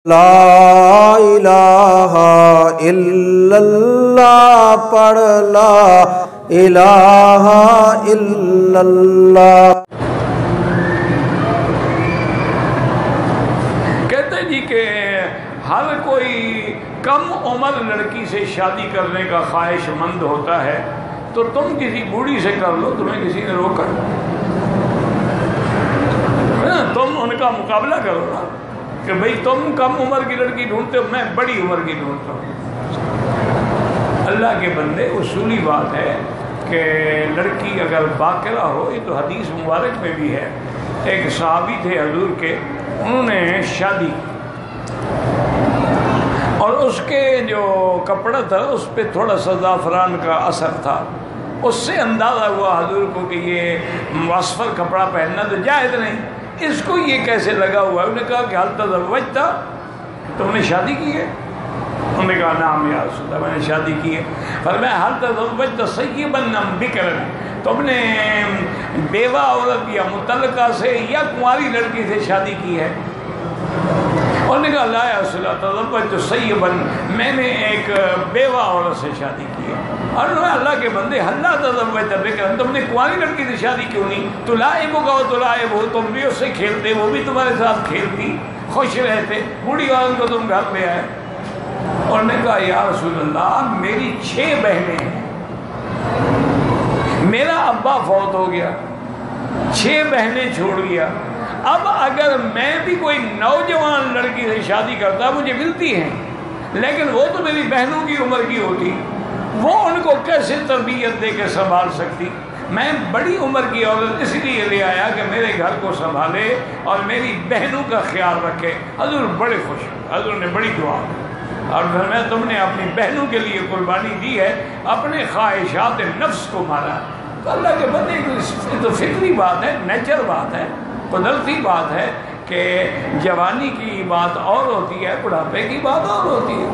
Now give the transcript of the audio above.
لا الہ الا اللہ پڑھ لا الہ الا اللہ۔ کہتے جی کہ ہر کوئی کم عمر لڑکی سے شادی کرنے کا خواہش مند ہوتا ہے، تو تم کسی بوڑھی سے کر لو، تمہیں کسی نے روکا؟ تم ان کا مقابلہ کرو نا کہ بھئی تم کم عمر کی لڑکی ڈھونڈتے ہو، میں بڑی عمر کی ڈھونڈتا ہوں۔ اللہ کے بندے، اصولی بات ہے کہ لڑکی اگر باقرہ ہو، یہ تو حدیث مبارک میں بھی ہے۔ ایک صحابی تھے حضور کے، انہوں نے شادی اور اس کے جو کپڑا تھا اس پہ تھوڑا سا زعفران کا اثر تھا۔ اس سے اندازہ ہوا حضور کو کہ یہ مصفر کپڑا پہننا تو جائز نہیں، اس کو یہ کیسے لگا ہوا ہے؟ انہوں نے کہا کہ حل تزوجت، تم نے شادی کی ہے؟ انہوں نے کہا نعم یا رسول اللہ، میں نے شادی کی ہے۔ فرمایا حل تزوجت سیبا ام بکرا، تم نے بیوہ عورت یا مطلقہ سے یا کنواری لڑکی سے شادی کی ہے؟ انہوں نے کہا لا یا رسول اللہ تزوجت سیبا، میں نے ایک بیوہ عورت سے شادی کی ہے۔ اور اللہ کے بندے اللہ تزوجت بکرا، تم نے کنواری لڑکی سے شادی کیوں نہیں؟ تلاعبک و تلاعبہ، تم بھی اس سے کھیلتے، وہ بھی تمہارے ساتھ کھیلتی، خوش رہتے، بوڑھی عورت کو تم گھر لے آئے۔ اور نے کہا یا رسول اللہ میری 6 بہنیں ہیں، میرا ابا فوت ہو گیا، 6 بہنیں چھوڑ گیا، اب اگر میں بھی کوئی نوجوان لڑکی سے شادی کرتا مجھے ملتی ہیں، لیکن وہ تو میری بہنوں کی عمر کی ہوتی، وہ ان کو کیسے تربیت دے کے سنبھال سکتی؟ میں بڑی عمر کی عورت اس لیے لے آیا کہ میرے گھر کو سنبھالے اور میری بہنوں کا خیال رکھے۔ حضور بڑے خوش ہوئے، حضور نے بڑی دعا کی اور فرمایا تم نے اپنی بہنوں کے لیے قربانی دی ہے، اپنے خواہشات نفس کو مارا۔ تو اللہ کے بندے یہ تو فطری بات ہے، نیچر بات ہے، قدرتی بات ہے کہ جوانی کی بات اور ہوتی ہے، بڑھاپے کی بات اور ہوتی ہے۔